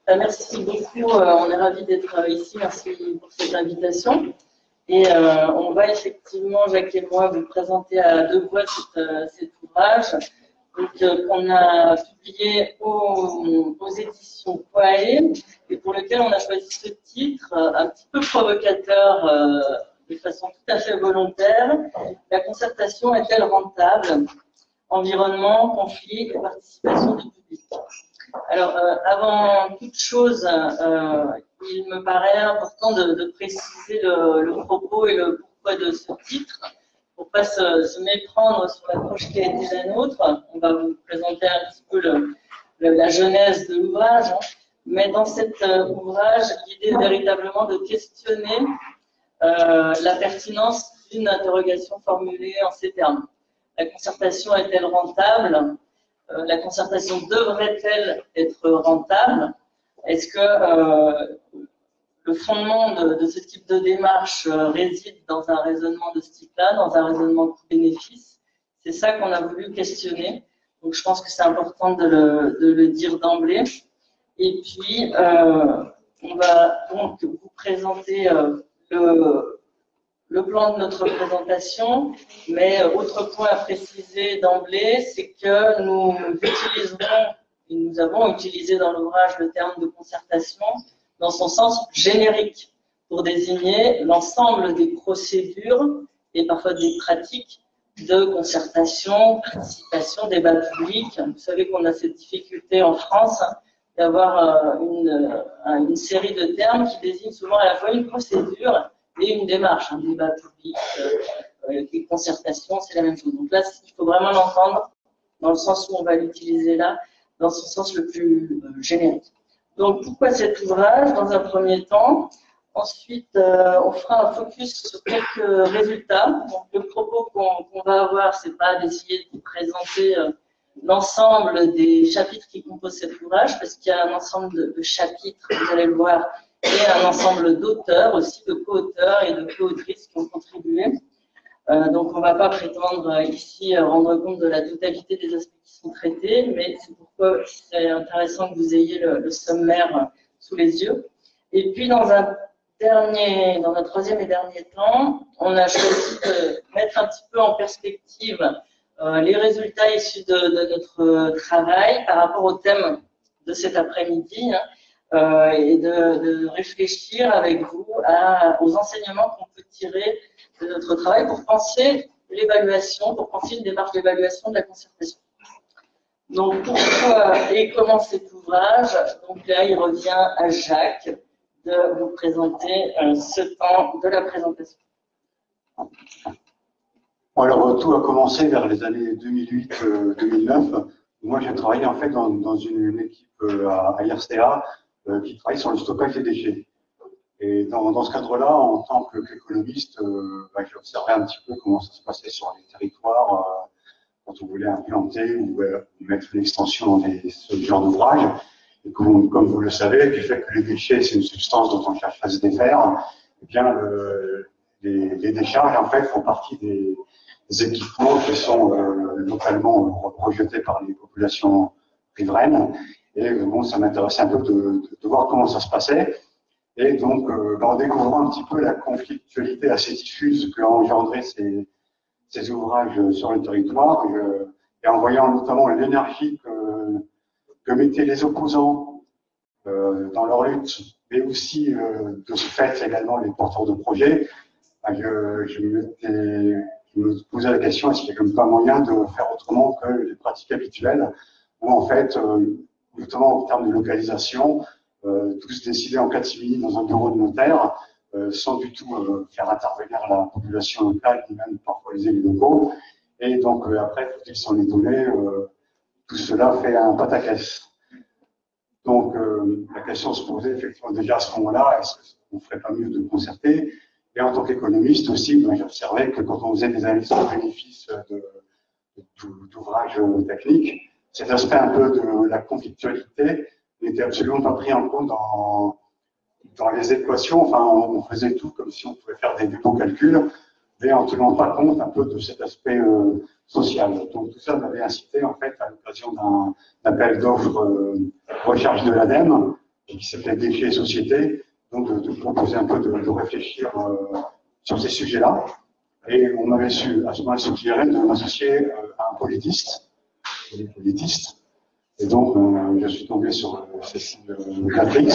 Merci beaucoup, on est ravis d'être ici, merci pour cette invitation. Et on va effectivement, Jacques et moi, vous présenter à deux voix cet ouvrage qu'on a publié aux éditions Poiré et pour lequel on a choisi ce titre un petit peu provocateur de façon tout à fait volontaire. La concertation est-elle rentable? Environnement, conflit et participation du public. Alors, avant toute chose, il me paraît important de préciser le propos et le pourquoi de ce titre, pour ne pas se méprendre sur l'approche qui a été la nôtre. On va vous présenter un petit peu la genèse de l'ouvrage, mais dans cet ouvrage, l'idée est véritablement de questionner la pertinence d'une interrogation formulée en ces termes. La concertation est-elle rentable? La concertation devrait-elle être rentable? Est-ce que le fondement de ce type de démarche réside dans un raisonnement de ce type-là, dans un raisonnement coût-bénéfice? C'est ça qu'on a voulu questionner. Donc je pense que c'est important de le dire d'emblée. Et puis, on va donc vous présenter le plan de notre présentation, mais autre point à préciser d'emblée, c'est que nous avons utilisé dans l'ouvrage le terme de concertation dans son sens générique pour désigner l'ensemble des procédures et parfois des pratiques de concertation, participation, débat public. Vous savez qu'on a cette difficulté en France d'avoir une série de termes qui désignent souvent à la fois une procédure et une démarche, un débat public, les concertations, c'est la même chose. Donc là, il faut vraiment l'entendre dans le sens où on va l'utiliser là, dans son sens le plus générique. Donc pourquoi cet ouvrage dans un premier temps? Ensuite, on fera un focus sur quelques résultats. Donc le propos qu'on va avoir, c'est pas d'essayer de présenter l'ensemble des chapitres qui composent cet ouvrage, parce qu'il y a un ensemble de chapitres, vous allez le voir, et un ensemble d'auteurs aussi, de co-auteurs et de co-autrices qui ont contribué. Donc on ne va pas prétendre ici rendre compte de la totalité des aspects qui sont traités, mais c'est pourquoi c'est intéressant que vous ayez le sommaire sous les yeux. Et puis dans un troisième et dernier temps, on a choisi de mettre un petit peu en perspective les résultats issus de notre travail par rapport au thème de cet après-midi, et de réfléchir avec vous aux enseignements qu'on peut tirer de notre travail pour penser l'évaluation, pour penser une démarche d'évaluation de la concertation. Donc, pourquoi et comment cet ouvrage? Donc là, il revient à Jacques de vous présenter ce temps de la présentation. Bon, alors, tout a commencé vers les années 2008-2009. Moi, j'ai travaillé en fait dans une équipe à IRCA qui travaille sur le stockage des déchets. Et dans ce cadre-là, en tant qu'économiste, j'ai observé un petit peu comment ça se passait sur les territoires quand on voulait implanter ou mettre une extension dans ce genre d'ouvrage. Et comme vous le savez, du fait que les déchets, c'est une substance dont on cherche à se défaire, eh bien, les décharges, en fait, font partie des équipements qui sont localement rejetés par les populations riveraines. Et bon, ça m'intéressait un peu de voir comment ça se passait. Et donc, en découvrant un petit peu la conflictualité assez diffuse qu'a engendré ces ouvrages sur le territoire, et en voyant notamment l'énergie que mettaient les opposants dans leur lutte, mais aussi de ce fait également les porteurs de projets, je me posais la question, est-ce qu'il n'y a comme pas moyen de faire autrement que les pratiques habituelles, où en fait, notamment en termes de localisation, tout se décider en catimini dans un bureau de notaire, sans du tout faire intervenir la population locale, ni même parfois les élus locaux. Et donc après, quand ils sont les données, tout cela fait un pataquès. Donc la question se posait effectivement déjà à ce moment-là, est-ce qu'on ne ferait pas mieux de concerter? Et en tant qu'économiste aussi, j'observais que quand on faisait des analyses de bénéfices d'ouvrages techniques, cet aspect un peu de la conflictualité n'était absolument pas pris en compte dans les équations. Enfin, on faisait tout comme si on pouvait faire des beaux calculs, mais en ne tenant pas compte un peu de cet aspect social. Donc tout ça m'avait incité en fait à l'occasion d'un appel d'offres recherche de l'ADEME qui s'appelait Déchets et Société, donc de proposer un peu de réfléchir sur ces sujets-là. Et on m'avait à ce moment-là suggéré de m'associer à un politiste, et donc je suis tombé sur Cécile Gatrix.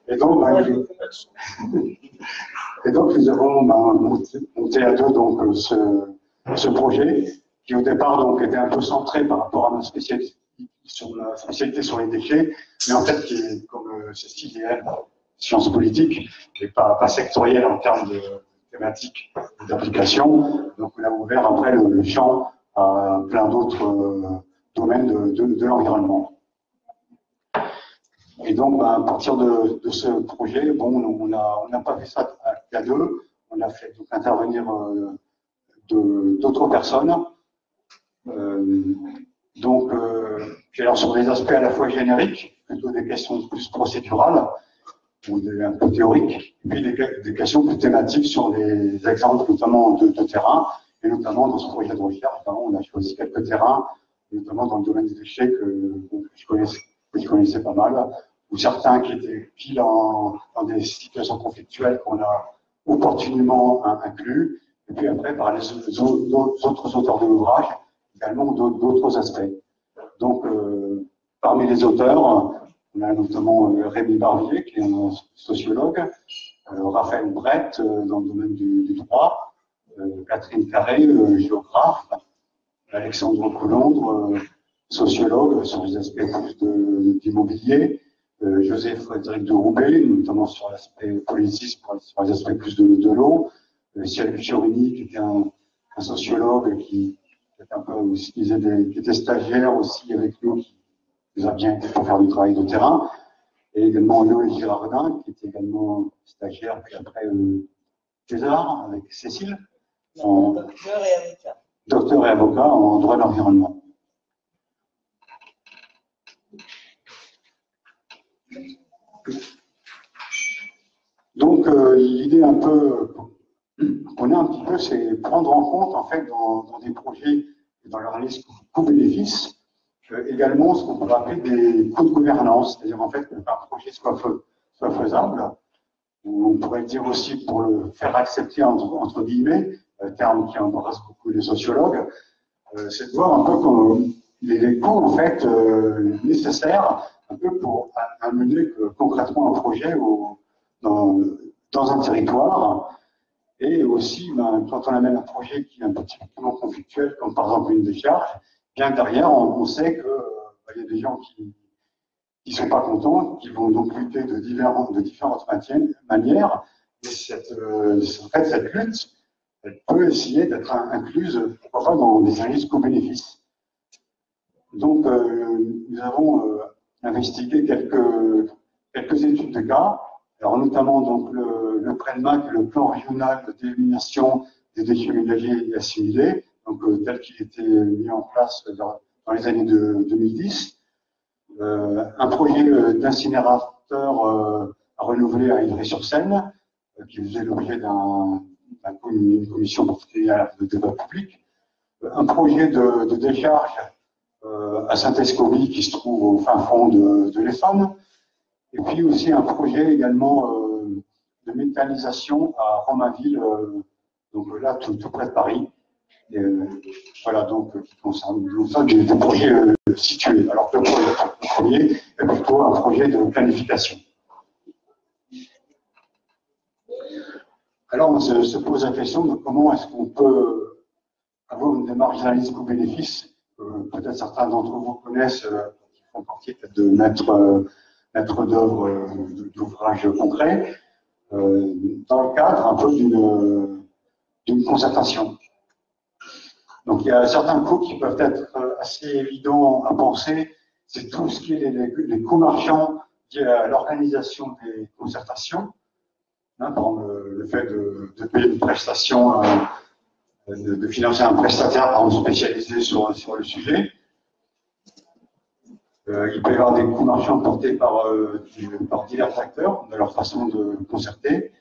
Et donc nous avons monté à deux donc, ce projet qui au départ donc, était un peu centré par rapport à ma spécialité sur les déchets, mais en fait qui est comme Cécile et elle, sciences politiques, et pas sectorielle en termes de thématiques d'application. Donc on a ouvert après le champ à plein d'autres domaines de l'environnement. Et donc, à partir de ce projet, bon, on n'a pas fait ça à deux, on a fait donc, intervenir d'autres personnes. Puis alors sur des aspects à la fois génériques, plutôt des questions plus procédurales ou un peu théoriques, et puis des questions plus thématiques sur des exemples notamment de terrain, et notamment dans ce projet de recherche, on a choisi quelques terrains, notamment dans le domaine des déchets que je connaissais pas mal, ou certains qui étaient pile dans des situations conflictuelles qu'on a opportunément inclus, et puis après par les autres auteurs de l'ouvrage, également d'autres aspects. Donc, parmi les auteurs, on a notamment Rémi Barbier, qui est un sociologue, Raphaël Brett, dans le domaine du droit, Catherine Carré, géographe, Alexandre Coulondre, sociologue sur les aspects d'immobilier, Joseph Frédéric de Roubaix, notamment sur l'aspect politique, sur les aspects plus de l'eau, Cyril Fiorini, qui était un sociologue qui était stagiaire aussi avec nous, qui nous a bien aidé pour faire du travail de terrain, et également Noël Girardin, qui était également stagiaire, puis après César, avec Cécile, docteur et avocat en droit de l'environnement. Donc, l'idée un peu qu'on a un petit peu, c'est prendre en compte, en fait, dans des projets, dans leur analyse coût-bénéfice, également ce qu'on peut appeler des coûts de gouvernance, c'est-à-dire en fait que un projet soit faisable, ou on pourrait dire aussi pour le faire accepter entre guillemets, terme qui embrasse beaucoup les sociologues, c'est de voir un peu comme les coûts en fait nécessaires un peu pour amener concrètement un projet dans un territoire. Et aussi, quand on amène un projet qui est un petit peu conflictuel, comme par exemple une décharge, bien que derrière, on sait qu'il y a des gens qui ne sont pas contents, qui vont donc lutter de différentes manières. Et en fait, cette lutte, elle peut essayer d'être incluse, pourquoi pas, dans des analyses coût-bénéfice. Donc, nous avons investigué quelques études de cas. Alors notamment donc le PRENMA, le plan régional de d'élimination des déchets ménagers et assimilés, donc tel qu'il était mis en place dans les années 2010. Un projet d'incinérateur à renouveler à Ivry-sur-Seine, qui faisait l'objet d'une commission partenariale de débat public. Un projet de décharge à Saint-Escobie qui se trouve au fin fond de l'Essonne. Et puis aussi un projet également de méthanisation à Romainville, donc là tout près de Paris. Et, voilà, donc qui concerne des projets situés. Alors que le premier est plutôt un projet de planification. Alors on se pose la question de comment est-ce qu'on peut avoir une démarche d'analyse coût-bénéfice. Peut-être certains d'entre vous connaissent, qui font partie peut-être de maître d'œuvre d'ouvrages concrets, dans le cadre un peu d'une concertation. Donc il y a certains coûts qui peuvent être assez évidents à penser, c'est tout ce qui est les coûts marchands liés à l'organisation des concertations, par exemple le fait de payer une prestation, de financer un prestataire par exemple, spécialisé sur le sujet. Il peut y avoir des coûts marchands portés par divers acteurs de leur façon de concerter.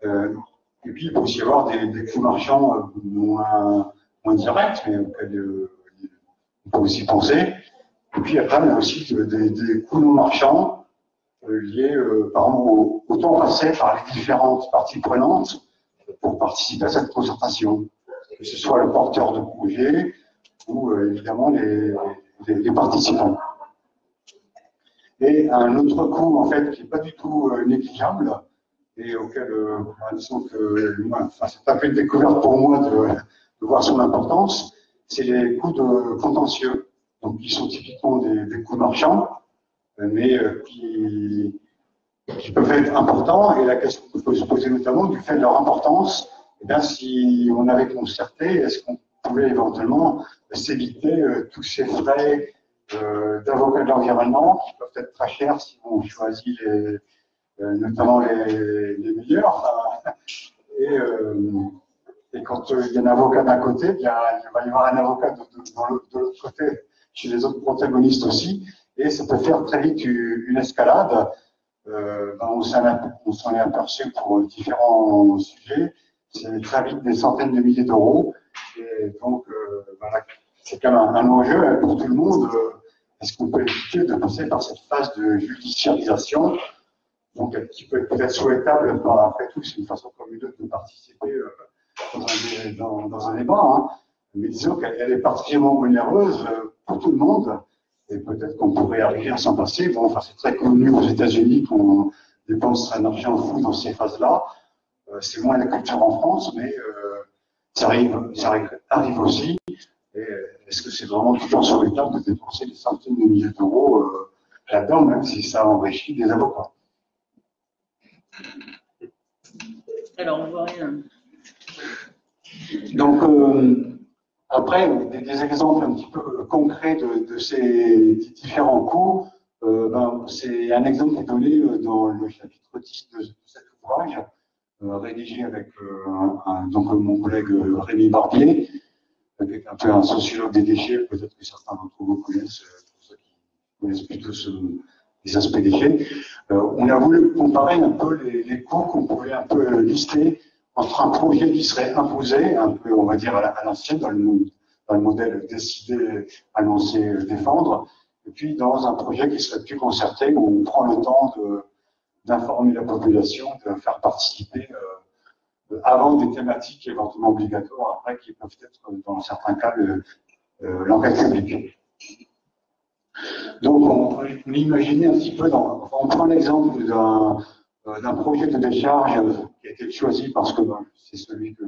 Et puis, il peut aussi y avoir des coûts marchands moins directs, mais auxquels on peut aussi penser. Et puis après, on a aussi des coûts non marchands liés par exemple, au temps passé par les différentes parties prenantes pour participer à cette concertation, que ce soit le porteur de projet ou évidemment les participants. Et un autre coût, en fait, qui n'est pas du tout négligeable, et auquel, disons que, enfin, c'est un peu une découverte pour moi de voir son importance, c'est les coûts de contentieux, donc qui sont typiquement des coûts marchands, mais qui peuvent être importants. Et la question qu'on peut se poser notamment du fait de leur importance, eh bien, si on avait concerté, est-ce qu'on pouvait éventuellement s'éviter tous ces frais d'avocats de l'environnement qui peuvent être très chers si on choisit notamment les meilleurs. Et quand il y a un avocat d'un côté, il va y avoir un avocat de l'autre côté, chez les autres protagonistes aussi, et ça peut faire très vite une escalade. On s'en est aperçu pour différents sujets. C'est très vite des centaines de milliers d'euros. Et donc, voilà, c'est quand même un enjeu pour tout le monde. Est-ce qu'on peut éviter de passer par cette phase de judiciarisation, donc qui peut être souhaitable, après tout, c'est une façon comme une autre de participer dans un débat, hein. Mais disons qu'elle est particulièrement onéreuse pour tout le monde. Et peut-être qu'on pourrait arriver à s'en passer. Bon, enfin, c'est très connu aux États-Unis qu'on dépense un argent fou dans ces phases-là. C'est moins la culture en France, mais ça arrive aussi. Et est-ce que c'est vraiment toujours souhaitable de dépenser des centaines de milliers d'euros là-dedans, même si ça enrichit des avocats? Alors, on voit rien. Donc, après, des exemples un petit peu concrets de ces différents coûts, c'est un exemple qui est donné dans le chapitre 10 de cet ouvrage, rédigé avec donc, mon collègue Rémi Barbier, avec un peu un sociologue des déchets, peut-être que certains d'entre vous connaissent, pour ceux qui connaissent plutôt les aspects déchets. On a voulu comparer un peu les coûts qu'on pouvait un peu lister entre un projet qui serait imposé, un peu, on va dire, à l'ancienne, dans le modèle décider, annoncer, défendre, et puis dans un projet qui serait plus concerté, où on prend le temps d'informer la population, de faire participer avant des thématiques éventuellement obligatoires, après qui peuvent être, dans certains cas, l'enquête publique. Donc, on imaginait un petit peu, on prend l'exemple d'un projet de décharge qui a été choisi parce que c'est celui que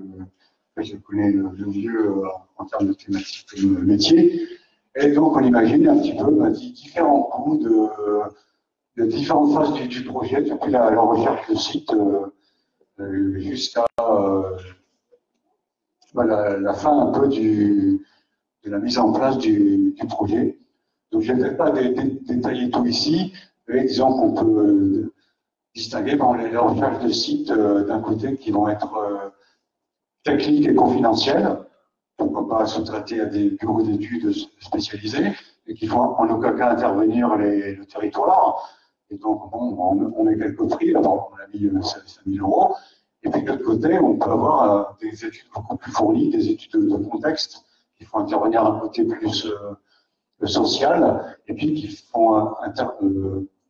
je connais le mieux en termes de thématique de métier. Et donc, on imagine un petit peu différents coûts de différentes phases du projet, depuis la recherche de site jusqu'à la fin un peu de la mise en place du projet. Donc, je ne vais pas détailler tout ici, mais disons qu'on peut distinguer les recherches de sites d'un côté qui vont être techniques et confidentielles, pourquoi pas sous-traiter à des bureaux d'études spécialisés, et qui font en aucun cas intervenir le territoire. Et donc, bon, on met quelques prix, alors on a mis 5 000 euros. Et puis de l'autre côté, on peut avoir des études beaucoup plus fournies, des études de contexte, qui font intervenir un côté plus social, et puis qui font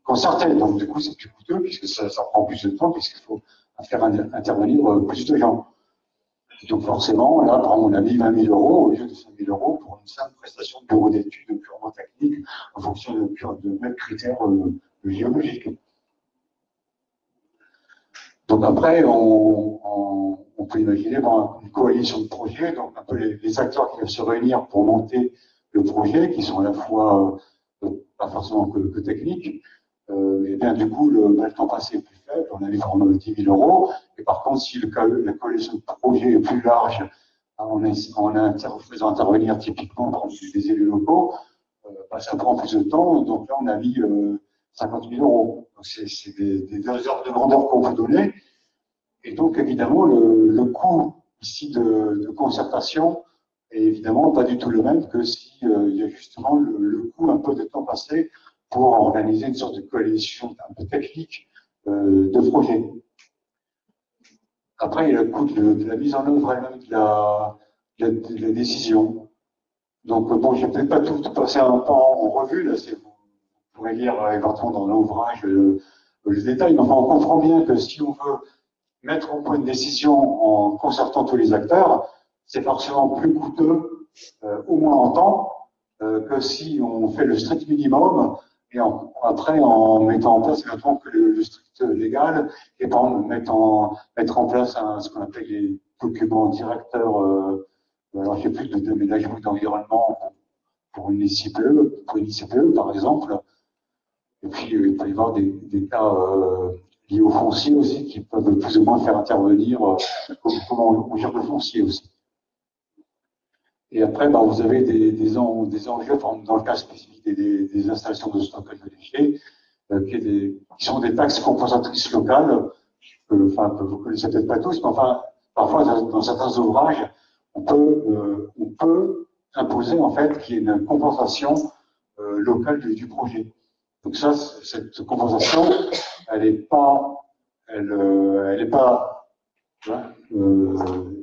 concerter. Donc, du coup, c'est plus coûteux, puisque ça prend plus de temps, puisqu'il faut faire intervenir plus de gens. Donc, forcément, là, par exemple, on a mis 20 000 euros au lieu de 5 000 euros pour une simple prestation de bureau d'études purement technique, en fonction de mêmes critères géologiques. Donc, après, on peut imaginer une coalition de projets, donc un peu les acteurs qui doivent se réunir pour monter le projet, qui sont à la fois pas forcément que techniques. Et bien, du coup, le temps passé est plus faible, on a les formes de 10 000 euros. Et par contre, si la coalition de projet est plus large, en faisant intervenir typiquement des élus locaux, ça prend plus de temps. Donc là, on a mis 50 000 euros. Donc, c'est des ordres de grandeur qu'on peut donner. Et donc, évidemment, le coût ici de concertation est évidemment pas du tout le même que s'il y a justement le coût un peu de temps passé pour organiser une sorte de coalition un peu technique de projet. Après, il y a le coût de la mise en œuvre elle-même de la décision. Donc, bon, je ne vais peut-être pas tout passer un temps en revue, là, vous pourrez lire éventuellement dans l'ouvrage les détails, mais enfin, on comprend bien que si on veut mettre au point une décision en concertant tous les acteurs, c'est forcément plus coûteux, au moins en temps, que si on fait le strict minimum et après en mettant en place éventuellement que le strict légal et par exemple mettre en place ce qu'on appelle les documents directeurs, alors je sais plus, de ménagement d'environnement pour une ICPE, par exemple. Et puis il peut y avoir des cas liés au foncier aussi qui peuvent plus ou moins faire intervenir comment on gère le foncier aussi. Et après, bah, vous avez des enjeux, dans le cas spécifique des installations de stockage de déchets, qui sont des taxes compensatrices locales. Enfin, vous connaissez peut-être pas tous, mais enfin, parfois, dans certains ouvrages, on peut imposer, en fait, qu'il y ait une compensation locale du projet. Donc ça, cette compensation, elle n'est pas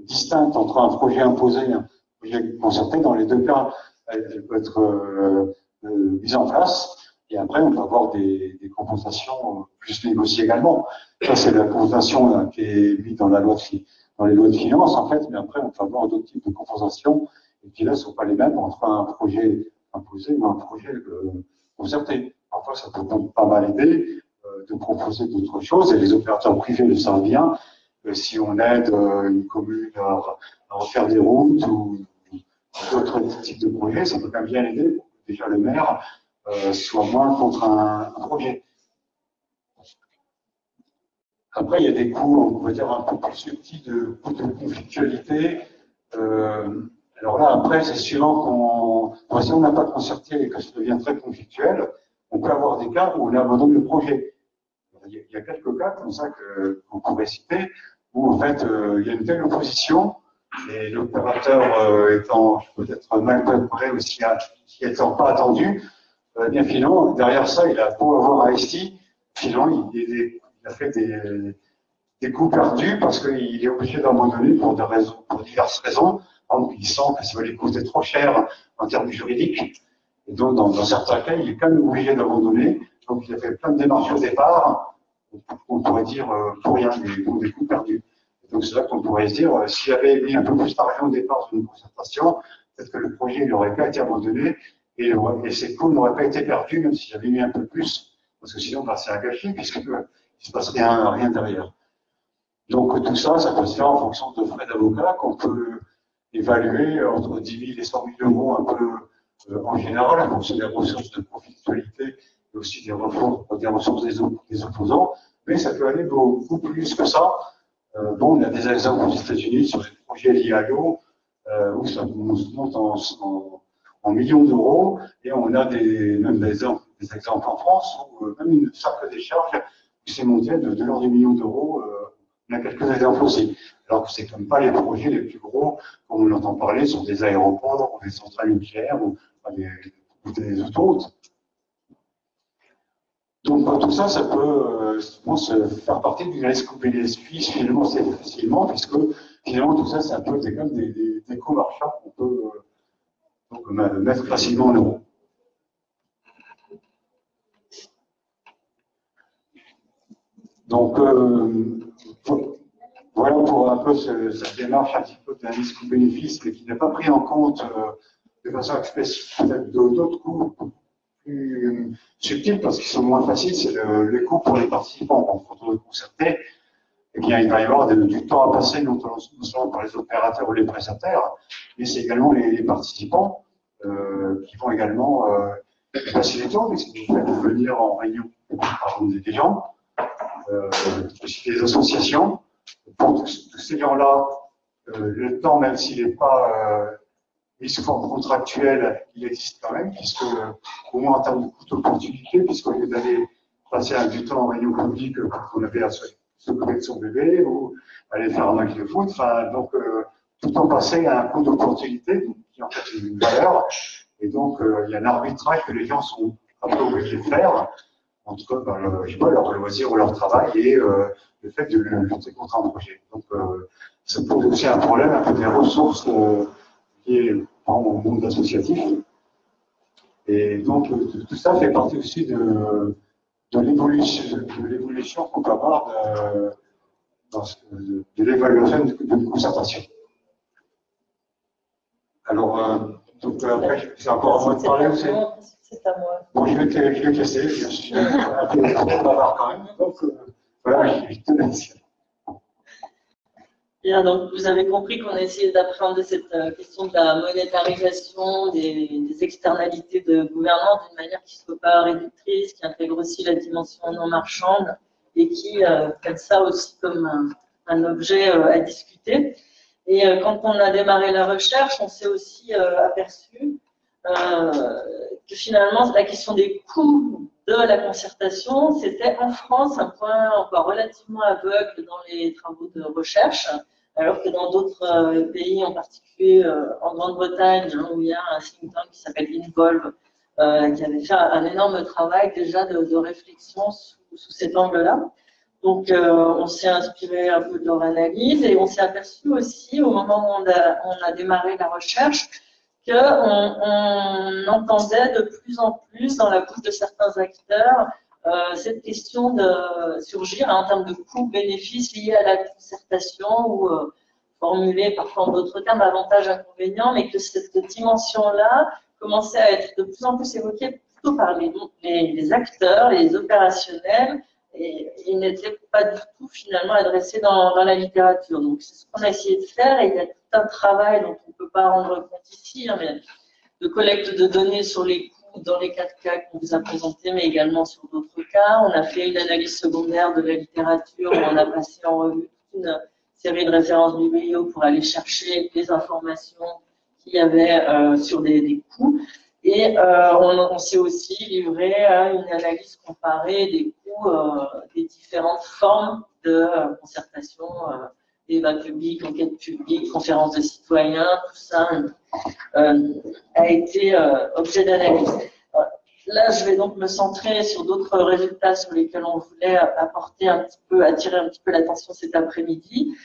distincte entre un projet imposé et un projet concerté. Dans les deux cas, elle peut être mise en place. Et après, on peut avoir des compensations plus négociées également. Ça, c'est la compensation qui est mise dans les lois de finances, en fait. Mais après, on peut avoir d'autres types de compensations et qui, là, ne sont pas les mêmes entre un projet imposé ou un projet concerté. Parfois, ça peut pas mal aider de proposer d'autres choses. Et les opérateurs privés le savent bien. Si on aide une commune à refaire des routes ou d'autres types de projets, ça peut quand même bien aider pour que déjà le maire soit moins contre un projet. Après, il y a des coûts, on va dire, un peu plus subtils de coûts de conflictualité. Alors là, après, c'est suivant si on n'a pas concerté et que ça devient très conflictuel, on peut avoir des cas où on abandonne le projet. Il y a quelques cas comme ça qu'on pourrait citer, où en fait, il y a une telle opposition, et l'opérateur étant peut-être mal préparé ou s'y étant pas attendu, bien finalement, derrière ça, il a beau avoir investi, finalement, il a fait des coups perdus parce qu'il est obligé d'abandonner pour diverses raisons. Par exemple, il sent que ça va lui coûter trop cher en termes juridiques. Et donc, dans certains cas, il est quand même obligé d'abandonner. Donc, il a fait plein de démarches au départ, on pourrait dire pour rien, des coups perdus. Et donc, c'est là qu'on pourrait se dire, s'il avait mis un peu plus d'argent au départ sur une concertation, peut-être que le projet n'aurait pas été abandonné et ses coûts n'auraient pas été perdus, même s'il avait mis un peu plus. Parce que sinon, c'est un gâchis, puisqu'il ne se passe rien derrière. Donc, tout ça, ça peut se faire en fonction de frais d'avocat qu'on peut évaluer entre 10 000 et 100 000 euros un peu en général, en fonction des ressources de conflictualité et aussi des ressources des opposants. Mais ça peut aller beaucoup plus que ça. Bon, on a des exemples aux États-Unis sur des projets liés à l'eau où ça monte en millions d'euros, et on a même des exemples en France où même une simple décharge qui s'est montée de l'ordre des millions d'euros. On a quelques exemples aussi. Alors que c'est comme pas les projets les plus gros, comme on entend parler sur des aéroports, ou des centrales nucléaires, ou des autoroutes. Donc tout ça, ça peut, je pense, faire partie d'une laisse couper les suisses finalement assez facilement, puisque finalement tout ça, c'est un peu comme des coûts marchands qu'on peut mettre facilement en euros. Donc voilà pour un peu cette démarche un petit peu d'analyse coût-bénéfice, mais qui n'a pas pris en compte de façon explicite d'autres coûts plus subtils parce qu'ils sont moins faciles, c'est les coûts pour les participants. Quand on est concerté, eh bien, il va y avoir du temps à passer, non seulement par les opérateurs ou les prestataires, mais c'est également les participants qui vont également passer du temps, puisqu'ils vont venir en réunion par des gens, aussi des associations. Pour tous ces gens-là, le temps, même s'il n'est pas mis sous forme contractuelle, il existe quand même, puisque, au moins en termes de coût d'opportunité, puisqu'au lieu d'aller passer du temps en réunion publique quand on avait à s'occuper de son bébé ou aller faire un match de foot, donc tout le temps passé à un coût d'opportunité qui en fait une valeur. Et donc, il y a un arbitrage que les gens sont un peu obligés de faire entre leur loisir ou leur travail et le fait de lutter contre un projet. Donc, ça pose aussi un problème un peu des ressources qui est au monde associatif. Et donc, tout ça fait partie aussi de l'évolution qu'on peut avoir de l'évaluation de concertation. Alors, donc après, c'est encore à moi de parler aussi. C'est à moi. Bon, je vais te laisser, je suis un peu bavard quand même. Donc, voilà, je te laisse. Bien, donc vous avez compris qu'on a essayé d'appréhender cette question de la monétarisation des externalités de gouvernance d'une manière qui ne soit pas réductrice, qui intègre aussi la dimension non marchande et qui prenne ça aussi comme un objet à discuter. Et quand on a démarré la recherche, on s'est aussi aperçu que finalement la question des coûts de la concertation, c'était en France un point encore relativement aveugle dans les travaux de recherche, alors que dans d'autres pays, en particulier en Grande-Bretagne, hein, où il y a un think tank qui s'appelle Involve, qui avait fait un énorme travail déjà de réflexion sous cet angle-là. Donc, on s'est inspiré un peu de leur analyse et on s'est aperçu aussi, au moment où on a démarré la recherche, qu'on entendait de plus en plus dans la bouche de certains acteurs cette question de surgir en termes de coûts-bénéfices liés à la concertation ou formulée parfois en d'autres termes, avantages-inconvénients, mais que cette dimension-là commençait à être de plus en plus évoquée plutôt par les acteurs, les opérationnels, et il n'était pas du tout finalement adressé dans la littérature. Donc c'est ce qu'on a essayé de faire et il y a tout un travail dont on ne peut pas rendre compte ici, hein, mais de collecte de données sur les coûts dans les 4 cas qu'on vous a présentés, mais également sur d'autres cas. On a fait une analyse secondaire de la littérature, où on a passé en revue toute une série de références biblio pour aller chercher les informations qu'il y avait sur des coûts. Et on s'est aussi livré à une analyse comparée des coûts des différentes formes de concertation, débat public, enquête publique, conférences de citoyens, tout ça a été objet d'analyse. Là, je vais donc me centrer sur d'autres résultats sur lesquels on voulait attirer un petit peu l'attention cet après-midi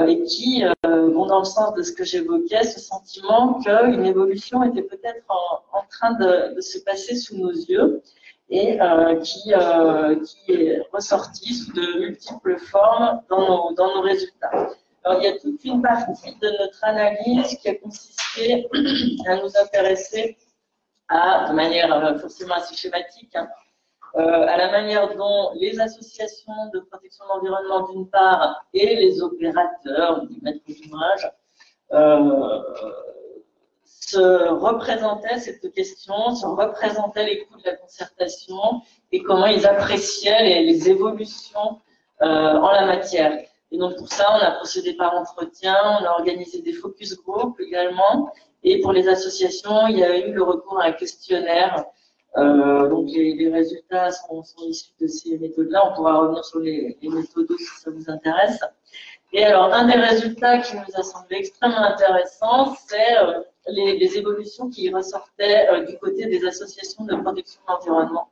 et qui vont dans le sens de ce que j'évoquais, ce sentiment qu'une évolution était peut-être en train de se passer sous nos yeux et qui est ressortie sous de multiples formes dans nos résultats. Alors, il y a toute une partie de notre analyse qui a consisté à nous intéresser de manière forcément assez schématique, hein, à la manière dont les associations de protection de l'environnement d'une part et les opérateurs, les maîtres d'ouvrage, se représentaient cette question, se représentaient les coûts de la concertation et comment ils appréciaient les évolutions en la matière. Et donc pour ça, on a procédé par entretien, on a organisé des focus group également. Et pour les associations, il y a eu le recours à un questionnaire. Donc les résultats sont issus de ces méthodes-là. On pourra revenir sur les méthodes si ça vous intéresse. Et alors, un des résultats qui nous a semblé extrêmement intéressant, c'est les évolutions qui ressortaient du côté des associations de protection de l'environnement.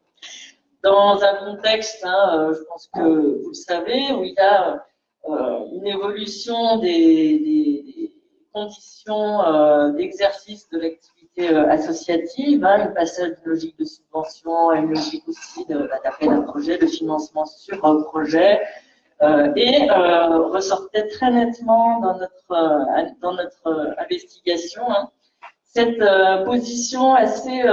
Dans un contexte, hein, je pense que vous le savez, où il y a une évolution des conditions d'exercice de l'activité associative, hein, une passage d'une logique de subvention à une logique aussi d'appel à projet, de financement sur projet, et ressortait très nettement dans notre investigation, hein, cette position assez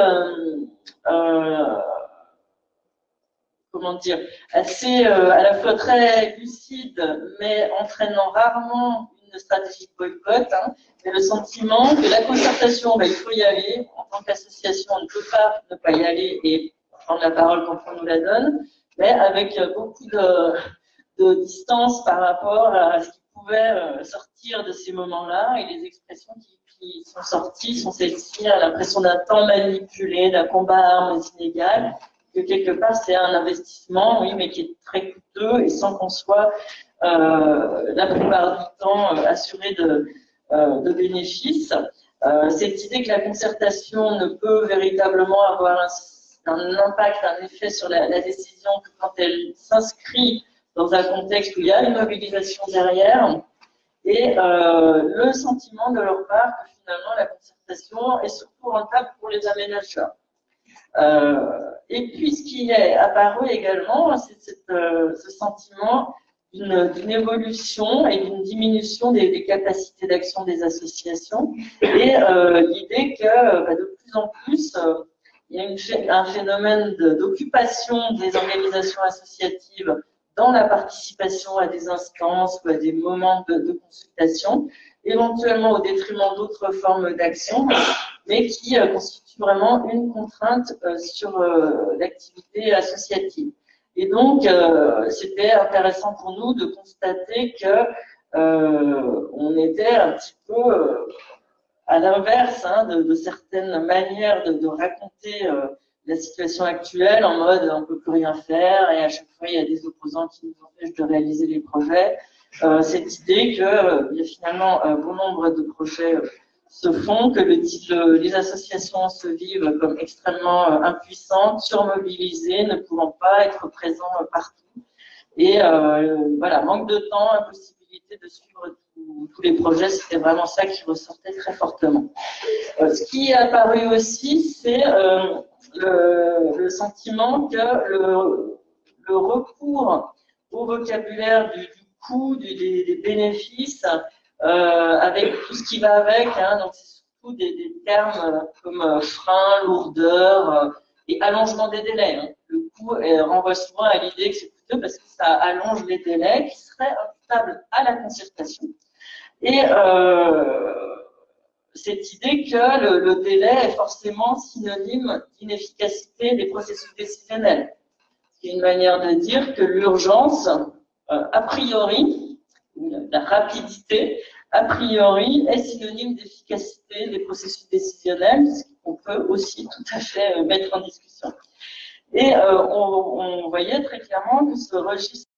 comment dire, assez à la fois très lucide, mais entraînant rarement une stratégie de boycott, hein, mais le sentiment que la concertation, il faut y aller. En tant qu'association, on ne peut pas ne pas y aller et prendre la parole quand on nous la donne, mais avec beaucoup de distance par rapport à ce qui pouvait sortir de ces moments-là, et les expressions qui sont sorties sont celles-ci, à l'impression d'un temps manipulé, d'un combat à armes inégales, que quelque part c'est un investissement, oui, mais qui est très coûteux et sans qu'on soit la plupart du temps assuré de bénéfices. Cette idée que la concertation ne peut véritablement avoir un impact, un effet sur la décision que quand elle s'inscrit dans un contexte où il y a une mobilisation derrière, et le sentiment de leur part que finalement la concertation concertation est surtout rentable pour les aménageurs. Et puis, ce qui est apparu également, c'est ce sentiment d'une évolution et d'une diminution des capacités d'action des associations et l'idée que de plus en plus, il y a un phénomène d'occupation des organisations associatives dans la participation à des instances ou à des moments de consultation, éventuellement au détriment d'autres formes d'action, mais qui constituent vraiment une contrainte sur l'activité associative. Et donc, c'était intéressant pour nous de constater que on était un petit peu à l'inverse de certaines manières de raconter la situation actuelle en mode on ne peut plus rien faire et à chaque fois il y a des opposants qui nous empêchent de réaliser les projets. Cette idée que il y a finalement un bon nombre de projets se font, que les associations se vivent comme extrêmement impuissantes, surmobilisées, ne pouvant pas être présentes partout. Et voilà, manque de temps, impossibilité de suivre tous les projets, c'était vraiment ça qui ressortait très fortement. Ce qui est apparu aussi, c'est le sentiment que le recours au vocabulaire du coût, des bénéfices, avec tout ce qui va avec, donc c'est surtout des termes comme frein, lourdeur et allongement des délais. Le coût renvoie souvent à l'idée que c'est coûteux parce que ça allonge les délais qui seraient imputables à la concertation. Et cette idée que le délai est forcément synonyme d'inefficacité des processus décisionnels. C'est une manière de dire que l'urgence, a priori, la rapidité, a priori, est synonyme d'efficacité des processus décisionnels, ce qu'on peut aussi tout à fait mettre en discussion. Et on voyait très clairement que ce registre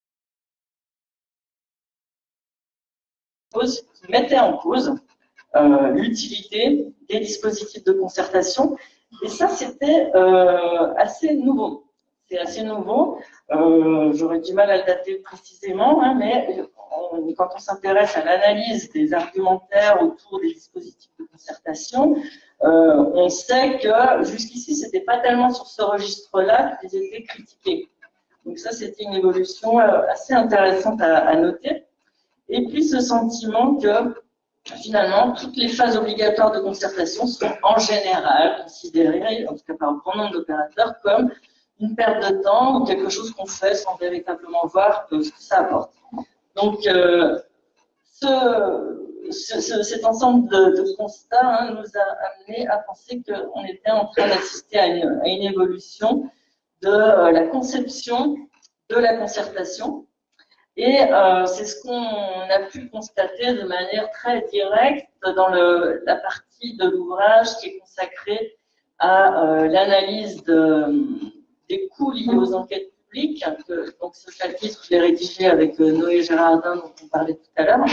mettait en cause l'utilité des dispositifs de concertation. Et ça, c'était assez nouveau. C'est assez nouveau. J'aurais du mal à le dater précisément, mais quand on s'intéresse à l'analyse des argumentaires autour des dispositifs de concertation, on sait que jusqu'ici, ce n'était pas tellement sur ce registre-là qu'ils étaient critiqués. Donc ça, c'était une évolution assez intéressante à noter. Et puis ce sentiment que finalement, toutes les phases obligatoires de concertation sont en général considérées, en tout cas par un grand nombre d'opérateurs, comme une perte de temps ou quelque chose qu'on fait sans véritablement voir ce que ça apporte. Donc, cet ensemble de constats nous a amené à penser qu'on était en train d'assister à une évolution de la conception de la concertation. Et c'est ce qu'on a pu constater de manière très directe dans la partie de l'ouvrage qui est consacrée à l'analyse des coûts liés aux enquêtes publiques. Donc ce chapitre, je l'ai rédigé avec Noé Gérardin, dont on parlait tout à l'heure,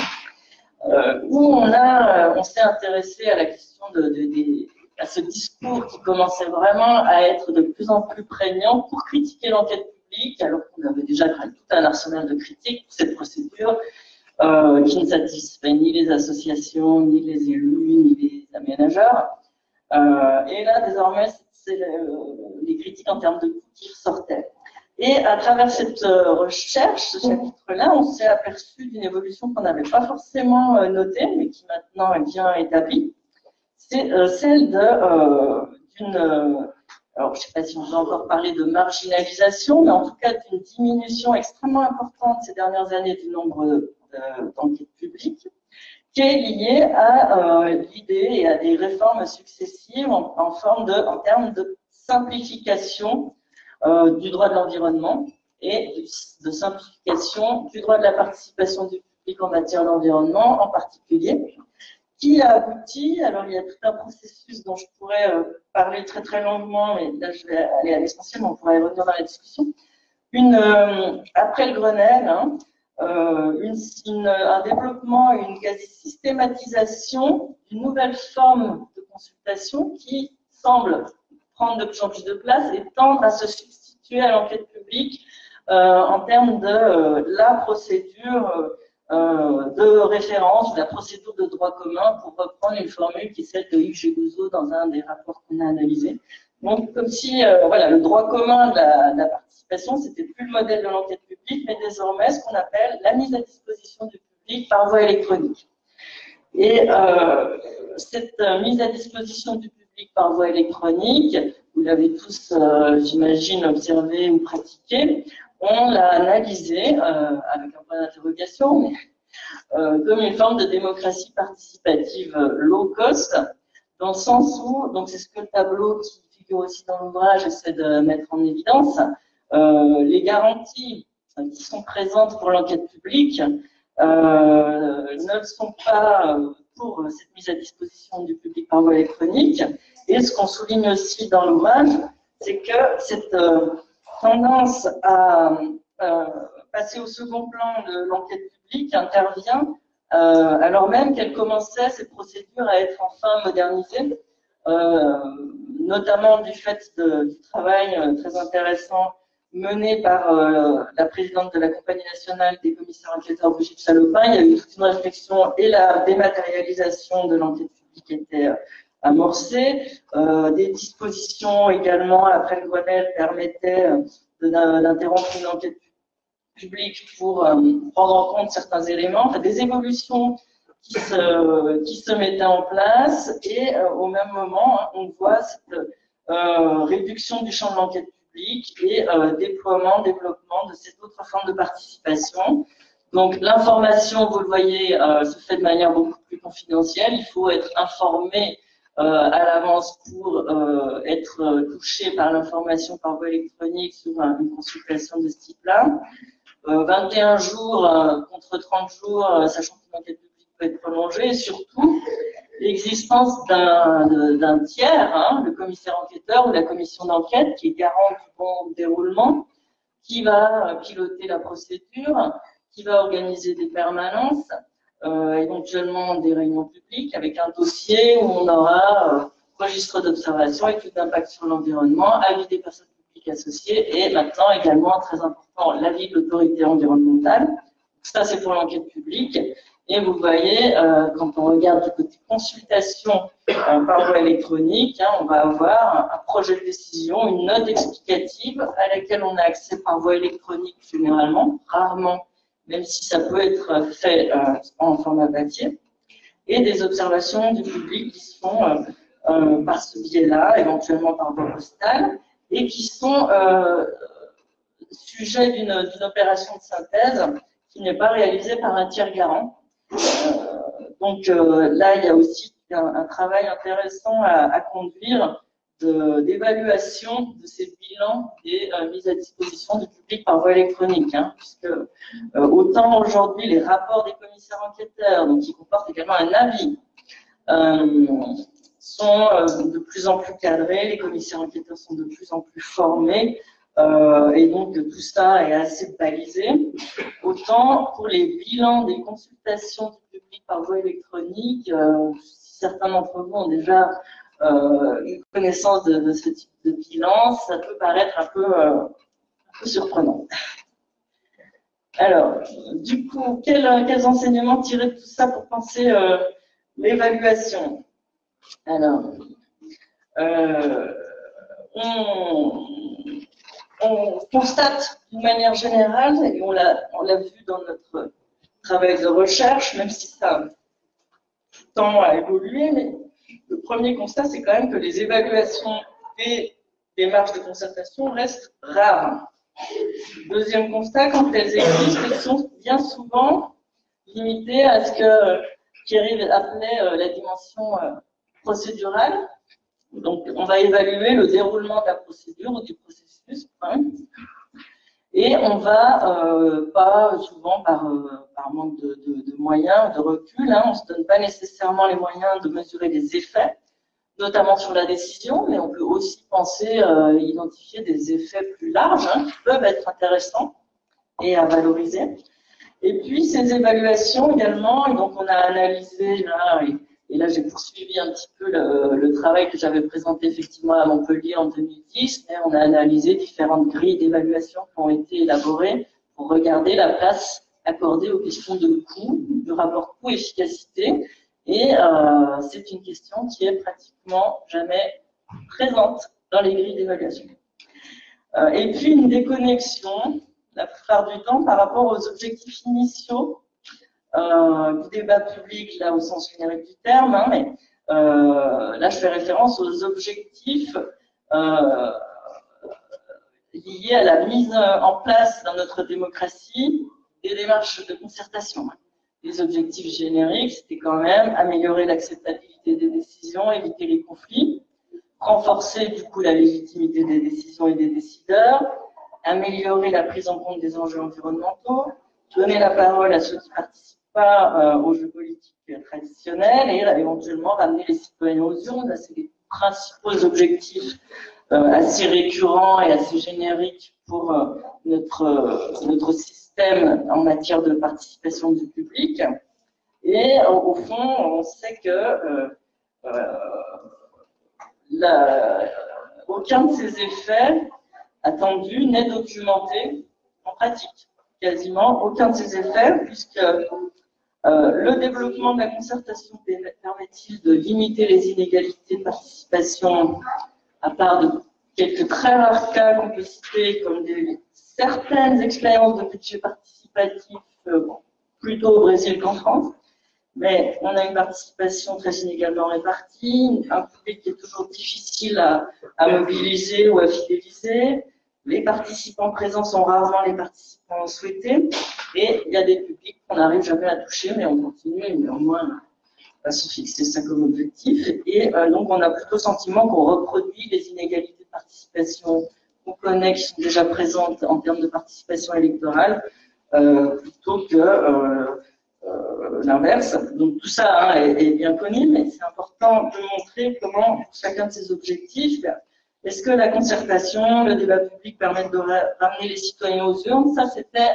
où on s'est intéressé à la question à ce discours qui commençait vraiment à être de plus en plus prégnant pour critiquer l'enquête publique, alors qu'on avait déjà tout un arsenal de critiques pour cette procédure qui ne satisfait ni les associations, ni les élus, ni les aménageurs. Et là, désormais, c'est les critiques en termes de coûts qui ressortaient. Et à travers cette recherche, ce chapitre-là, on s'est aperçu d'une évolution qu'on n'avait pas forcément notée, mais qui maintenant est bien établie. C'est celle d'une... alors, je ne sais pas si on peut encore parler de marginalisation, mais en tout cas d'une diminution extrêmement importante ces dernières années du nombre d'enquêtes publiques, qui est liée à l'idée et à des réformes successives en termes de simplification du droit de l'environnement et de simplification du droit de la participation du public en matière d'environnement en particulier, qui a abouti, alors il y a tout un processus dont je pourrais parler très très longuement, mais là je vais aller à l'essentiel, mais on pourra y revenir dans la discussion. Après le Grenelle, un développement, une quasi-systématisation d'une nouvelle forme de consultation qui semble prendre de plus en plus de place et tendre à se substituer à l'enquête publique en termes de la procédure de référence, de la procédure de droit commun, pour reprendre une formule qui est celle de Yves Gégouzeau dans un des rapports qu'on a analysés. Donc, comme si voilà, le droit commun de la participation, c'était plus le modèle de l'enquête publique, mais désormais ce qu'on appelle la mise à disposition du public par voie électronique. Et cette mise à disposition du public par voie électronique, vous l'avez tous, j'imagine, observé ou pratiqué, on l'a analysé avec un point d'interrogation, mais comme une forme de démocratie participative low cost, dans le sens où, donc c'est ce que le tableau qui figure aussi dans l'ouvrage essaie de mettre en évidence, les garanties qui sont présentes pour l'enquête publique ne sont pas pour cette mise à disposition du public par voie électronique. Et ce qu'on souligne aussi dans l'ouvrage, c'est que cette tendance à passer au second plan de l'enquête publique intervient alors même qu'elle commençait, ces procédures, à être enfin modernisées, notamment du fait du travail très intéressant mené par la présidente de la Compagnie nationale des commissaires enquêteurs, Brigitte Salopin. Il y a eu toute une réflexion et la dématérialisation de l'enquête publique était amorcée. Des dispositions également, après le Grenelle, permettaient d'interrompre une enquête publique pour prendre en compte certains éléments, enfin, des évolutions qui se mettaient en place, et au même moment, on voit cette réduction du champ de l'enquête publique et développement de cette autre forme de participation. Donc l'information, vous le voyez, se fait de manière beaucoup plus confidentielle. Il faut être informé à l'avance pour être touché par l'information par voie électronique sur une consultation de ce type-là. 21 jours contre 30 jours, sachant qu'une enquête publique peut être prolongée, et surtout l'existence d'un tiers, le commissaire enquêteur ou la commission d'enquête, qui est garant du bon déroulement, qui va piloter la procédure, qui va organiser des permanences, éventuellement des réunions publiques avec un dossier où on aura registre d'observation, étude d'impact sur l'environnement, avis des personnes publiques associées, et maintenant également, très important, l'avis de l'autorité environnementale. Ça, c'est pour l'enquête publique. Et vous voyez, quand on regarde du côté consultation par voie électronique, on va avoir un projet de décision, une note explicative à laquelle on a accès par voie électronique généralement, rarement, même si ça peut être fait en format papier, et des observations du public qui se font par ce biais-là, éventuellement par voie postale, et qui sont sujets d'une opération de synthèse qui n'est pas réalisée par un tiers garant. Donc là, il y a aussi un travail intéressant à conduire d'évaluation de ces bilans des mises à disposition du public par voie électronique, puisque autant aujourd'hui les rapports des commissaires enquêteurs, donc qui comportent également un avis, sont de plus en plus cadrés, les commissaires enquêteurs sont de plus en plus formés, et donc tout ça est assez balisé. Autant pour les bilans des consultations du public par voie électronique, si certains d'entre vous ont déjà une connaissance de ce type de bilan, ça peut paraître un peu surprenant. Alors, du coup, quels enseignements tirer de tout ça pour penser l'évaluation? Alors, on constate d'une manière générale, et on l'a vu dans notre travail de recherche, même si ça tend à évoluer, mais le premier constat, c'est quand même que les évaluations des démarches de concertation restent rares. Deuxième constat, quand elles existent, elles sont bien souvent limitées à ce que Thierry appelait la dimension procédurale. Donc, on va évaluer le déroulement de la procédure ou du processus, et on va, pas souvent par manque de moyens, de recul, on ne se donne pas nécessairement les moyens de mesurer les effets, notamment sur la décision, mais on peut aussi penser identifier des effets plus larges qui peuvent être intéressants et à valoriser. Et puis, ces évaluations également, et donc on a analysé là, et là, j'ai poursuivi un petit peu le travail que j'avais présenté effectivement à Montpellier en 2010, mais on a analysé différentes grilles d'évaluation qui ont été élaborées pour regarder la place accordée aux questions de coût, de rapport coût-efficacité. Et c'est une question qui est pratiquement jamais présente dans les grilles d'évaluation. Et puis une déconnexion, la plupart du temps, par rapport aux objectifs initiaux du débat public, là au sens générique du terme, hein, mais là je fais référence aux objectifs liés à la mise en place dans notre démocratie des démarches de concertation. Les objectifs génériques, c'était quand même améliorer l'acceptabilité des décisions, éviter les conflits, renforcer du coup la légitimité des décisions et des décideurs, améliorer la prise en compte des enjeux environnementaux, donner la parole à ceux qui ne participent pas aux jeux politiques traditionnels et éventuellement ramener les citoyens aux urnes. C'est les principaux objectifs assez récurrents et assez génériques pour notre système en matière de participation du public. Et au fond, on sait que aucun de ces effets attendus n'est documenté en pratique. Quasiment aucun de ces effets, puisque le développement de la concertation permet-il de limiter les inégalités de participation, à part de quelques très rares cas qu'on peut citer, comme certaines expériences de budget participatif, plutôt au Brésil qu'en France. Mais on a une participation très inégalement répartie, un public qui est toujours difficile à mobiliser ou à fidéliser. Les participants présents sont rarement les participants souhaités. Et il y a des publics qu'on n'arrive jamais à toucher, mais on continue néanmoins à se fixer ça comme objectif. Et donc on a plutôt le sentiment qu'on reproduit les inégalités de participation qu'on connaît, qui sont déjà présentes en termes de participation électorale, plutôt que l'inverse. Donc tout ça est bien connu, mais c'est important de montrer comment, pour chacun de ces objectifs, est-ce que la concertation, le débat public permettent de ramener les citoyens aux urnes. Ça, c'était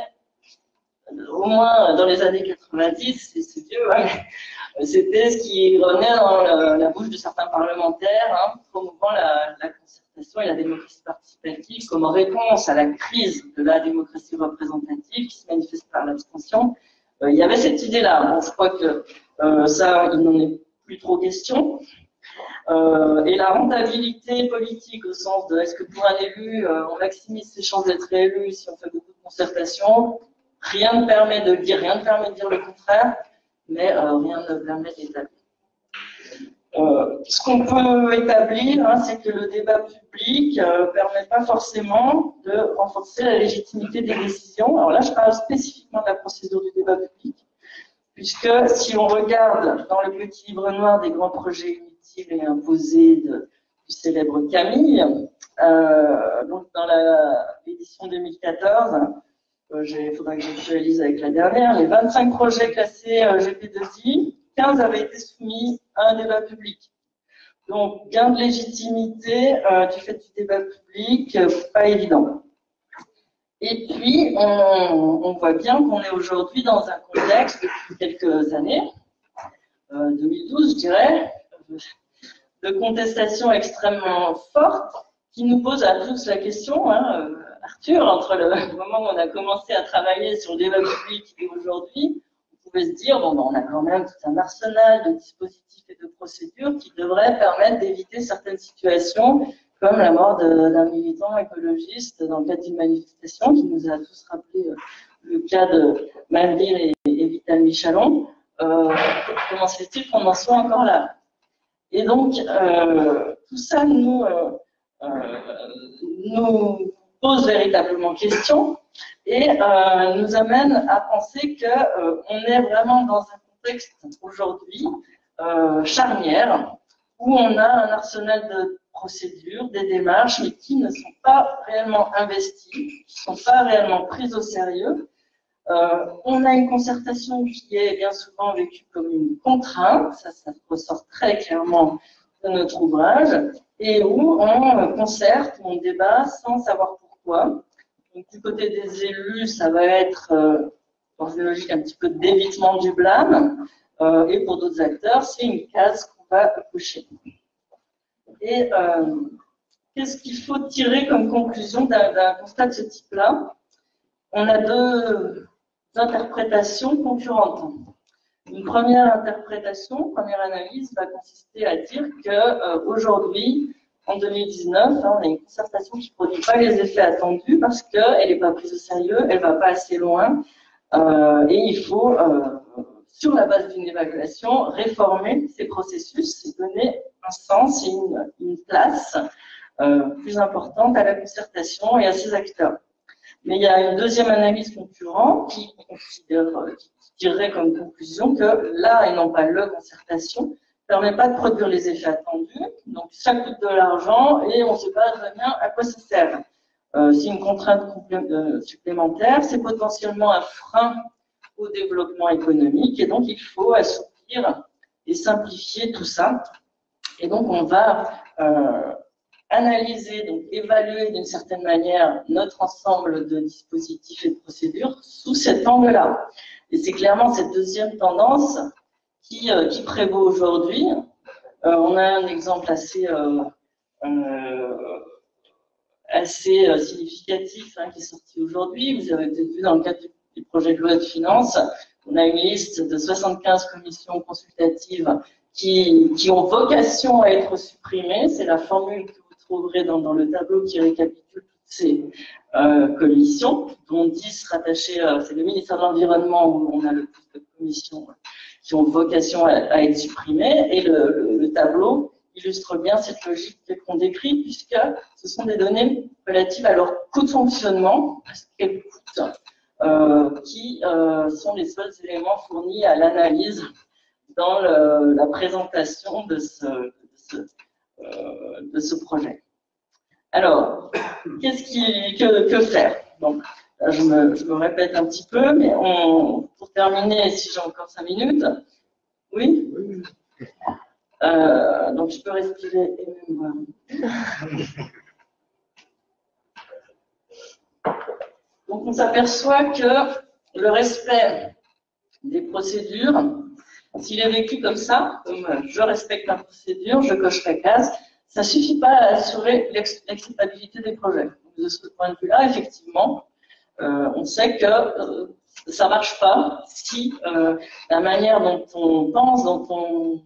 au moins dans les années 90, c'est vieux, hein, c'était ce qui revenait dans la bouche de certains parlementaires, promouvant la concertation et la démocratie participative comme réponse à la crise de la démocratie représentative qui se manifeste par l'abstention. Il y avait cette idée-là. Bon, je crois que ça, il n'en est plus trop question. Et la rentabilité politique, au sens de est-ce que pour un élu, on maximise ses chances d'être élu si on fait beaucoup de concertation, rien ne permet de le dire, rien ne permet de dire le contraire, mais rien ne permet d'établir. Ce qu'on peut établir, c'est que le débat public ne permet pas forcément de renforcer la légitimité des décisions. Alors là, je parle spécifiquement de la procédure du débat public, puisque si on regarde dans le petit livre noir des grands projets inutiles et imposés du célèbre Camille, donc dans l'édition 2014, il faudra que j'actualise avec la dernière, les 25 projets classés GP2I, 15 avaient été soumis à un débat public. Donc, gain de légitimité du fait du débat public, pas évident. Et puis, on voit bien qu'on est aujourd'hui dans un contexte, depuis quelques années, 2012 je dirais, de contestation extrêmement forte, qui nous pose à tous la question, Arthur, entre le moment où on a commencé à travailler sur le débat public et aujourd'hui, on pouvait se dire, bon, on a quand même tout un arsenal de dispositifs et de procédures qui devraient permettre d'éviter certaines situations, comme la mort d'un militant écologiste dans le cadre d'une manifestation, qui nous a tous rappelé le cas de Malville et Vital Michalon. Comment se fait-il qu'on en soit encore là? Et donc, tout ça nous pose véritablement question et nous amène à penser qu'on est vraiment dans un contexte aujourd'hui charnière où on a un arsenal de procédures, des démarches, mais qui ne sont pas réellement investies, qui ne sont pas réellement prises au sérieux. On a une concertation qui est bien souvent vécue comme une contrainte, ça ressort très clairement de notre ouvrage, et où on concerte, on débat sans savoir pourquoi. Donc, du côté des élus, ça va être dans une logique un petit peu d'évitement du blâme, et pour d'autres acteurs, c'est une case qu'on va cocher. Et qu'est-ce qu'il faut tirer comme conclusion d'un constat de ce type-là? On a deux interprétations concurrentes. Une première interprétation, première analyse va consister à dire qu'aujourd'hui, en 2019, on a une concertation qui ne produit pas les effets attendus parce qu'elle n'est pas prise au sérieux, elle ne va pas assez loin et il faut, sur la base d'une évaluation, réformer ces processus et donner un sens et une place plus importante à la concertation et à ses acteurs. Mais il y a une deuxième analyse concurrente qui dirait comme conclusion que là, et non pas le concertation, ne permet pas de produire les effets attendus, donc ça coûte de l'argent et on ne sait pas très bien à quoi ça sert. C'est une contrainte supplémentaire, c'est potentiellement un frein au développement économique et donc il faut assouplir et simplifier tout ça. Et donc on va analyser, donc évaluer d'une certaine manière notre ensemble de dispositifs et de procédures sous cet angle-là. Et c'est clairement cette deuxième tendance qui prévaut aujourd'hui. On a un exemple assez significatif qui est sorti aujourd'hui. Vous avez peut-être vu dans le cadre du projet de loi de finances, on a une liste de 75 commissions consultatives qui ont vocation à être supprimées. C'est la formule que vous trouverez dans le tableau qui récapitule toutes ces commissions, dont 10 rattachées, c'est le ministère de l'Environnement où on a le plus de commissions qui ont vocation à être supprimées. Et le tableau illustre bien cette logique qu'on décrit, puisque ce sont des données relatives à leur coût de fonctionnement, à ce qu'elles coûtent, qui sont les seuls éléments fournis à l'analyse dans la présentation de ce projet. Alors, que faire? Donc, là, je me répète un petit peu, mais pour terminer, si j'ai encore 5 minutes, oui. Donc, je peux respirer et même voir. Donc, on s'aperçoit que le respect des procédures, s'il est vécu comme ça, comme je respecte la procédure, je coche la case, ça ne suffit pas à assurer l'acceptabilité des projets. De ce point de vue-là, effectivement, on sait que ça ne marche pas si la manière dont on pense, dont on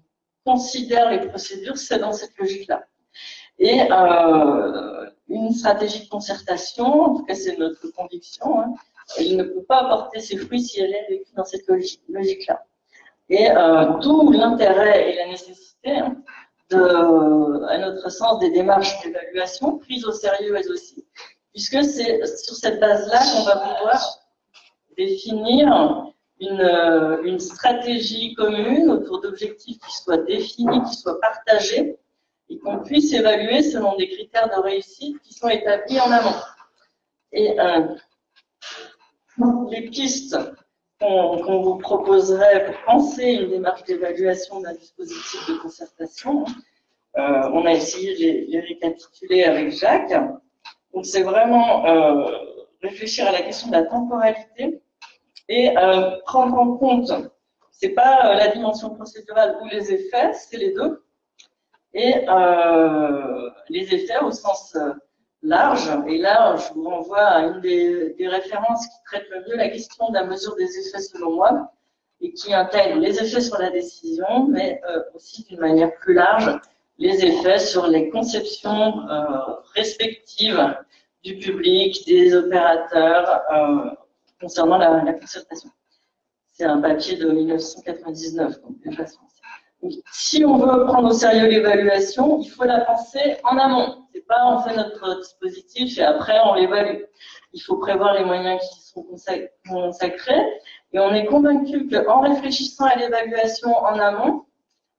considère les procédures, c'est dans cette logique-là. Et une stratégie de concertation, en tout cas c'est notre conviction, elle ne peut pas apporter ses fruits si elle est vécue dans cette logique-là. Et d'où l'intérêt et la nécessité à notre sens, des démarches d'évaluation prises au sérieux elles aussi, puisque c'est sur cette base-là qu'on va pouvoir définir une stratégie commune autour d'objectifs qui soient définis, qui soient partagés, et qu'on puisse évaluer selon des critères de réussite qui sont établis en amont. Et les pistes qu'on vous proposerait pour penser une démarche d'évaluation d'un dispositif de concertation, on a essayé de les récapituler avec Jacques. Donc c'est vraiment réfléchir à la question de la temporalité et prendre en compte, c'est pas la dimension procédurale ou les effets, c'est les deux. Et les effets au sens large, et là je vous renvoie à une des références qui traite le mieux la question de la mesure des effets selon moi, et qui intègre les effets sur la décision, mais aussi d'une manière plus large, les effets sur les conceptions respectives du public, des opérateurs concernant la concertation. C'est un papier de 1999, donc déjà si on veut prendre au sérieux l'évaluation, il faut la penser en amont. C'est pas on fait notre dispositif et après on l'évalue. Il faut prévoir les moyens qui sont consacrés. Et on est convaincu qu'en réfléchissant à l'évaluation en amont,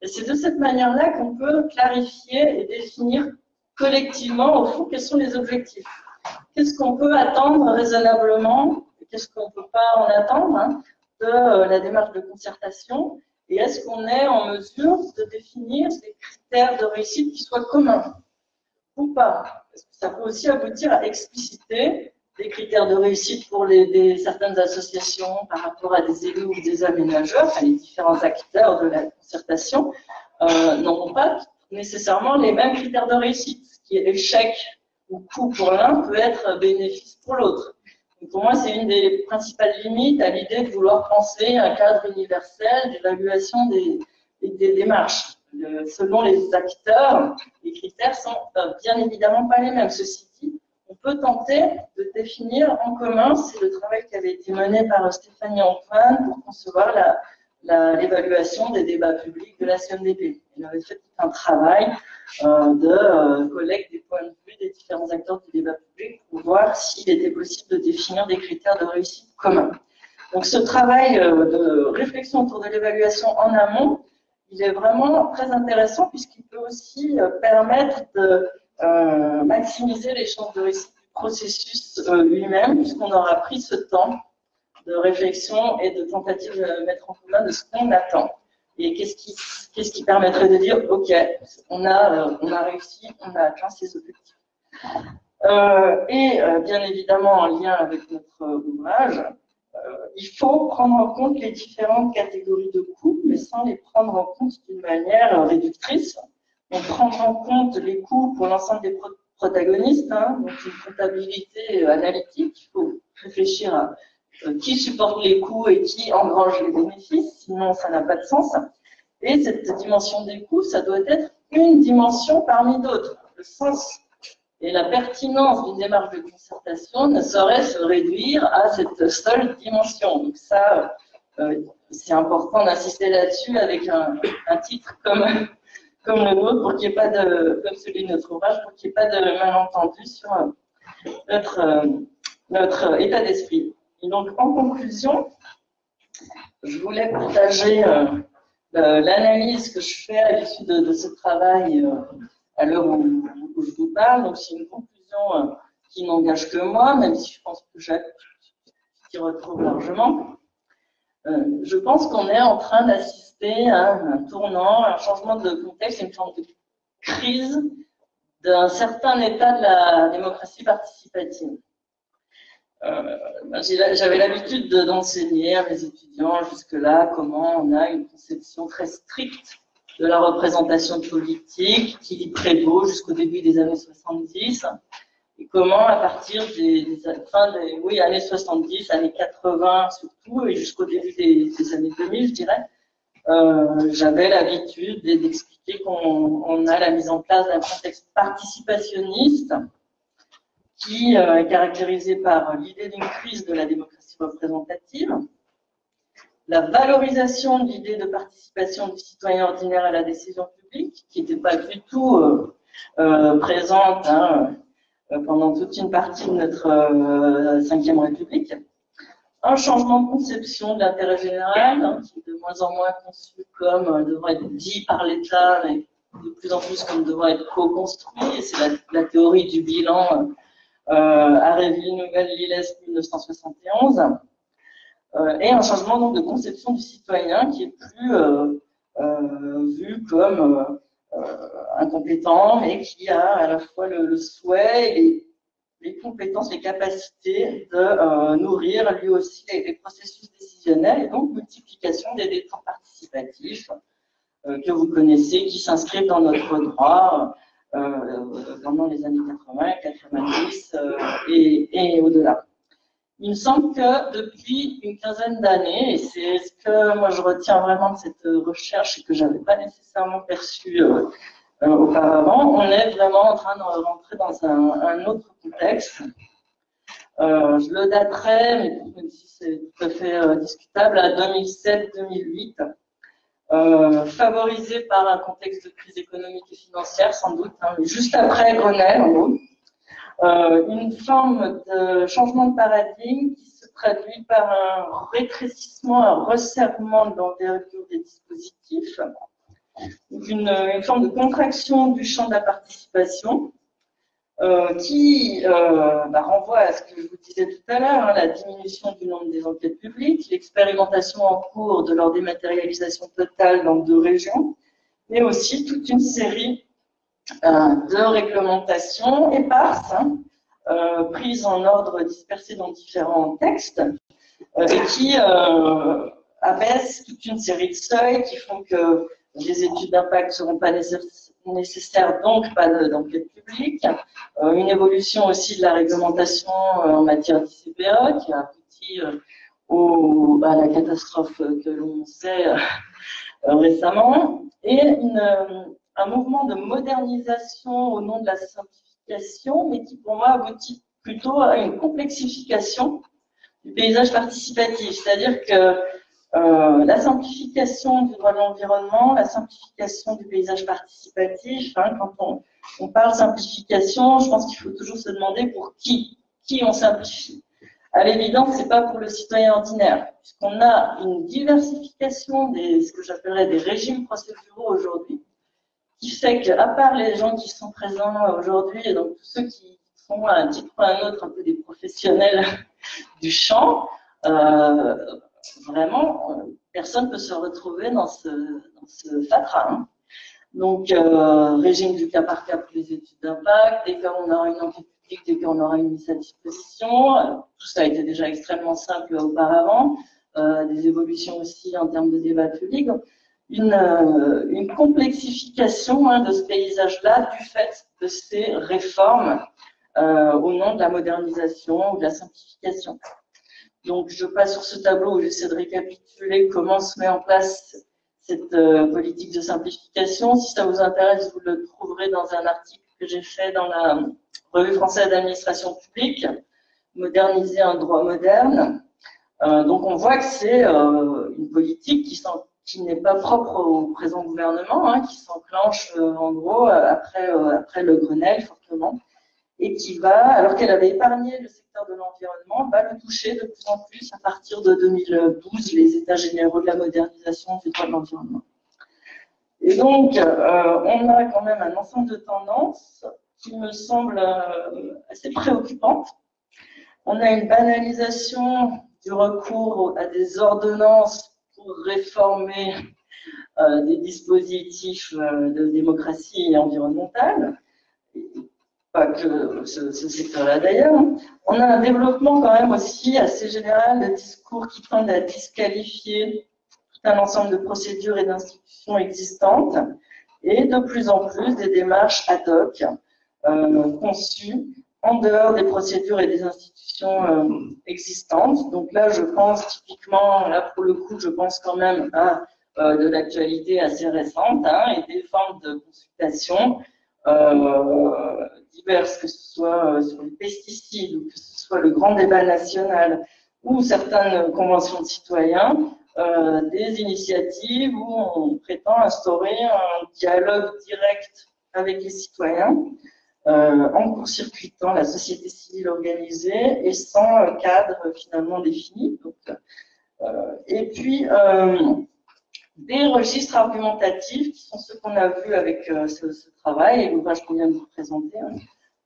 c'est de cette manière-là qu'on peut clarifier et définir collectivement, au fond, quels sont les objectifs. Qu'est-ce qu'on peut attendre raisonnablement, qu'est-ce qu'on ne peut pas en attendre de la démarche de concertation. Et est-ce qu'on est en mesure de définir des critères de réussite qui soient communs ou pas? Parce que ça peut aussi aboutir à expliciter des critères de réussite pour certaines associations par rapport à des élus ou des aménageurs, enfin, les différents acteurs de la concertation n'ont pas nécessairement les mêmes critères de réussite. Ce qui est échec ou coût pour l'un peut être bénéfice pour l'autre. Donc pour moi, c'est une des principales limites à l'idée de vouloir penser un cadre universel d'évaluation des démarches. Selon les acteurs, les critères sont bien évidemment pas les mêmes. Ceci dit, on peut tenter de définir en commun, c'est le travail qui avait été mené par Stéphanie Antoine pour concevoir l'évaluation des débats publics de la CNDP. Il avait fait tout un travail de collecte des points de vue des différents acteurs du débat public pour voir s'il était possible de définir des critères de réussite communs. Donc ce travail de réflexion autour de l'évaluation en amont, il est vraiment très intéressant puisqu'il peut aussi permettre de maximiser les chances de réussite du processus lui-même, puisqu'on aura pris ce temps de réflexion et de tentative de mettre en commun de ce qu'on attend. Et qu'est-ce qui permettrait de dire, OK, on a réussi, on a atteint ces objectifs. Bien évidemment, en lien avec notre ouvrage, il faut prendre en compte les différentes catégories de coûts, mais sans les prendre en compte d'une manière réductrice. Donc, prendre en compte les coûts pour l'ensemble des protagonistes, donc une comptabilité analytique. Il faut réfléchir à qui supporte les coûts et qui engrange les bénéfices, sinon ça n'a pas de sens. Et cette dimension des coûts, ça doit être une dimension parmi d'autres. Le sens et la pertinence d'une démarche de concertation ne saurait se réduire à cette seule dimension. Donc ça, c'est important d'insister là-dessus avec un titre comme le nôtre, pour qu'il n'y ait pas comme celui de notre ouvrage, pour qu'il n'y ait pas de malentendu sur notre état d'esprit. Et donc, en conclusion, je voulais partager l'analyse que je fais à l'issue de ce travail à l'heure où je vous parle. Donc, c'est une conclusion qui n'engage que moi, même si je pense que Jacques s'y retrouve largement. Je pense qu'on est en train d'assister à un tournant, un changement de contexte, une forme de crise d'un certain état de la démocratie participative. J'avais l'habitude d'enseigner à mes étudiants jusque-là comment on a une conception très stricte de la représentation politique qui prévaut jusqu'au début des années 70 et comment à partir des années 70, années 80 surtout et jusqu'au début des années 2000 je dirais, j'avais l'habitude d'expliquer qu'on a la mise en place d'un contexte participationniste qui est caractérisé par l'idée d'une crise de la démocratie représentative, la valorisation de l'idée de participation du citoyen ordinaire à la décision publique, qui n'était pas du tout présente pendant toute une partie de notre Ve République, un changement de conception de l'intérêt général, qui est de moins en moins conçu comme devant être dit par l'État, mais de plus en plus comme devant être co-construit, et c'est la théorie du bilan Aréville, Nouvelle-Lillès, 1971, et un changement donc de conception du citoyen qui est plus vu comme incompétent, mais qui a à la fois le souhait et les compétences, les capacités de nourrir lui aussi les processus décisionnels et donc multiplication des temps participatifs que vous connaissez, qui s'inscrivent dans notre droit pendant les années 80, 90 et au-delà. Il me semble que depuis une quinzaine d'années, et c'est ce que moi je retiens vraiment de cette recherche et que je n'avais pas nécessairement perçu auparavant, on est vraiment en train de rentrer dans un autre contexte. Je le daterai, mais même si c'est tout à fait discutable, à 2007-2008. Favorisé par un contexte de crise économique et financière, sans doute, mais juste après Grenelle, en gros, une forme de changement de paradigme qui se traduit par un rétrécissement, un resserrement de l'envergure des dispositifs, donc une forme de contraction du champ de la participation, qui renvoie à ce que je vous disais tout à l'heure, la diminution du nombre des enquêtes publiques, l'expérimentation en cours de leur dématérialisation totale dans 2 régions, mais aussi toute une série de réglementations éparses, prises en ordre dispersé dans différents textes, et qui abaissent toute une série de seuils qui font que les études d'impact ne seront pas nécessaire donc pas d'enquête publique, une évolution aussi de la réglementation en matière d'ICPE qui a abouti à la catastrophe que l'on sait récemment, et un mouvement de modernisation au nom de la simplification, mais qui pour moi aboutit plutôt à une complexification du paysage participatif, c'est-à-dire que la simplification du droit de l'environnement, la simplification du paysage participatif, hein, quand on parle simplification, je pense qu'il faut toujours se demander pour qui on simplifie. À l'évidence, ce n'est pas pour le citoyen ordinaire, puisqu'on a une diversification ce que j'appellerais des régimes procéduraux aujourd'hui, qui fait qu'à part les gens qui sont présents aujourd'hui, et donc tous ceux qui sont à un titre ou à un autre un peu des professionnels du champ, vraiment, personne ne peut se retrouver dans ce fatras. Hein. Donc, régime du cas par cas pour les études d'impact, dès qu'on aura une enquête publique, dès qu'on aura une mise à disposition, tout ça a été déjà extrêmement simple auparavant, des évolutions aussi en termes de débat public. Donc, une complexification hein, de ce paysage-là du fait de ces réformes au nom de la modernisation ou de la simplification. Donc, je passe sur ce tableau où j'essaie de récapituler comment se met en place cette politique de simplification. Si ça vous intéresse, vous le trouverez dans un article que j'ai fait dans la Revue française d'administration publique, Moderniser un droit moderne. Donc, on voit que c'est une politique qui n'est pas propre au présent gouvernement, hein, qui s'enclenche en gros après le Grenelle, fortement, et qui va, alors qu'elle avait épargné le secteur de l'environnement, va le toucher de plus en plus à partir de 2012, les États généraux de la modernisation du droit de l'environnement. Et donc, on a quand même un ensemble de tendances qui me semblent assez préoccupantes. On a une banalisation du recours à des ordonnances pour réformer des dispositifs de démocratie environnementale. Pas que ce secteur-là d'ailleurs. On a un développement quand même aussi assez général de discours qui tendent à disqualifier tout un ensemble de procédures et d'institutions existantes et de plus en plus des démarches ad hoc conçues en dehors des procédures et des institutions existantes. Donc là, je pense typiquement, là pour le coup, je pense quand même à de l'actualité assez récente hein, et des formes de consultation diverses, que ce soit sur les pesticides ou que ce soit le grand débat national ou certaines conventions de citoyens, des initiatives où on prétend instaurer un dialogue direct avec les citoyens en court-circuitant la société civile organisée et sans cadre finalement défini. Donc, et puis, des registres argumentatifs qui sont ceux qu'on a vus avec ce travail et l'ouvrage qu'on vient de vous présenter, hein,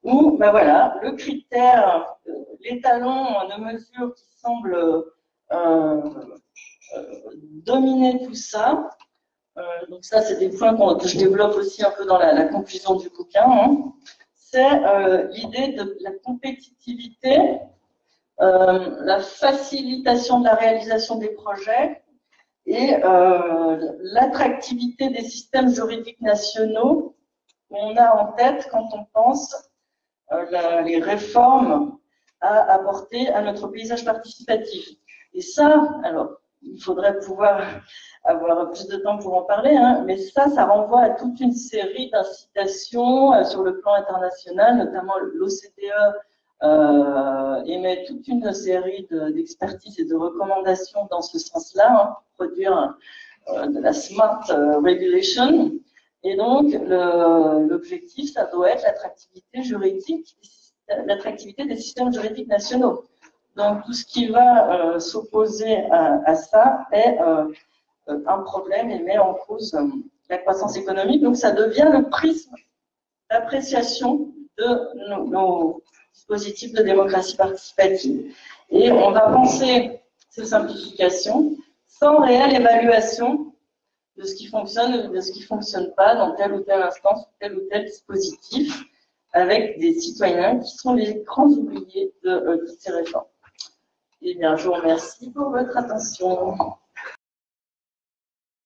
où ben voilà, le critère, l'étalon de mesure qui semble dominer tout ça, donc ça c'est des points que je développe aussi un peu dans la conclusion du bouquin, hein, c'est l'idée de la compétitivité, la facilitation de la réalisation des projets, et l'attractivité des systèmes juridiques nationaux qu'on a en tête quand on pense les réformes à apporter à notre paysage participatif. Et ça, alors, il faudrait pouvoir avoir plus de temps pour en parler, hein, mais ça renvoie à toute une série d'incitations sur le plan international, notamment l'OCDE émet toute une série d'expertises et de recommandations dans ce sens-là, hein, pour produire de la smart regulation. Et donc, l'objectif, ça doit être l'attractivité juridique, l'attractivité des systèmes juridiques nationaux. Donc, tout ce qui va s'opposer à ça est un problème et met en cause la croissance économique. Donc, ça devient le prisme d'appréciation de nos dispositifs de démocratie participative. Et on va penser ces simplifications sans réelle évaluation de ce qui fonctionne ou de ce qui ne fonctionne pas dans telle ou telle instance ou tel dispositif, avec des citoyens qui sont les grands oubliés de toutes ces réformes. Eh bien, je vous remercie pour votre attention.